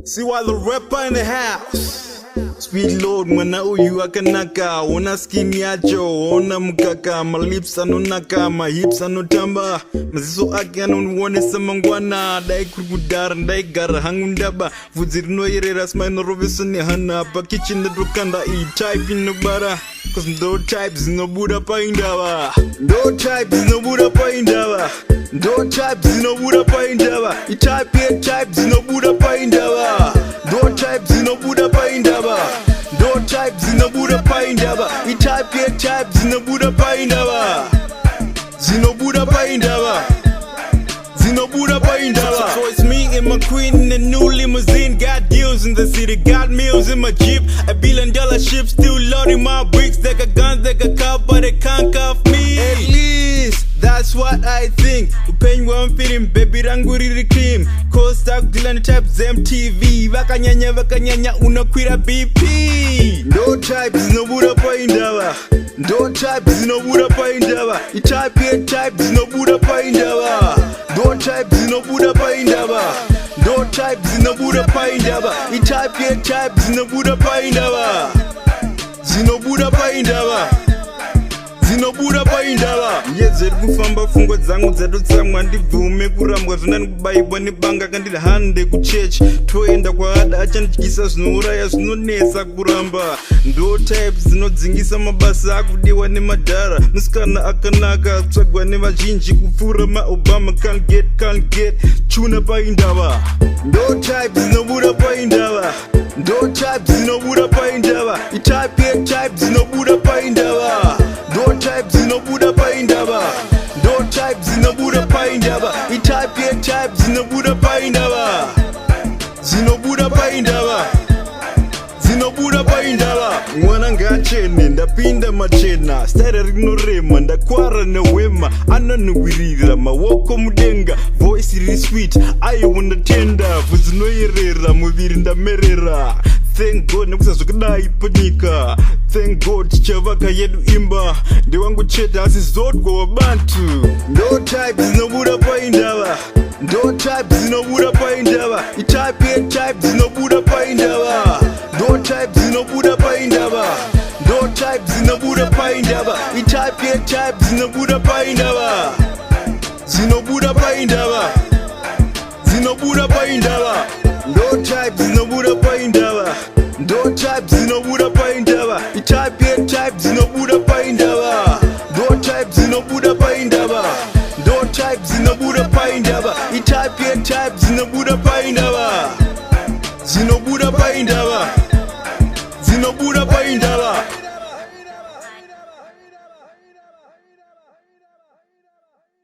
See why the rapper in the house. Sweet Lord mwana uyu akanaka. Ona skin yacho, ona mkaka. My lips anonaka, my hips anotamba. Maziso ake anonwonesa mangwana. Dai kurgudara, dai gara hangundaba. Vuzirino yerera smile robesone hana. Pa kitchen na drukanda type in no bara. Cause no types no Buddha paindava. No types no Buddha paindava. No types no Buddha paindava. I type here types no Buddha paindava. No types no Buddha paindava. No types no Buddha paindava. I type here types no Buddha paindava. Zino Buddha paindava. Zino Buddha paindava. So it's me and my queen in the new limousine. Got deals in the city, got meals in my Jeep. $1 billion ship, still loading my bricks. They got guns, they got cops, but they can't cuff me. At least that's what I think. Upeni wa mfilim, baby rangu riri cream. Costa Dylan types MTV. Vakanyanya unakwira BP. No types no Buddha paindava. No types no Buddha paindava. I type here types no Buddha paindava. No types no Buddha paindava. No types no Buddha paindava. I type here types no Buddha paindava. Zino Buddha paindava. Zino Buddha paindava. Yezeri kufamba fungo dzangu dzedu tsamwa ndibvume kurambwa zvinani kubaibwa nebanga kandida hande kuchechi toenda kwaada achandityisa zvinouraya zvinonesa kuramba. Ndo types dzinodzingisa mabasa akudiwa nemadhara. Musikana akanaka tsvagwa nevazhinji kupfuura maobama. Can't get chuna paindava. Ndo types no Buddha paindava. Ndo types no Buddha paindava. I type here types no Buddha paindava. No types no Buddha paindava. No types no Buddha paindava. I type here types no Buddha paindava. Zino Buddha paindava. Zino Buddha paindava. Mwana ngachene ndapinda machena. Stare rinorema ndakwara newema. Ananovirira mawoko mudenga. Voice riri sweet ayo unatenda. Vuzinoyerera muviri ndamerera. Thank God nekusazokudai panyika. Thank God chavaka yedu imba. Ndewangu cheta asizodwa wabantu. No types no Buddha paindava. No types no Buddha paindava. I type here types no Buddha paindava. No types no Buddha paindava. No types no Buddha paindava. I type here types no Buddha paindava. Zino Buddha paindava. Zino Buddha paindava. No types no Buddha paindava. No types no Buddha paindava. I type here types no Buddha paindava. No types no Buddha paindava. No types no Buddha paindava. I type here types no Buddha paindava. Zino Buddha paindava. Zino Buddha paindava.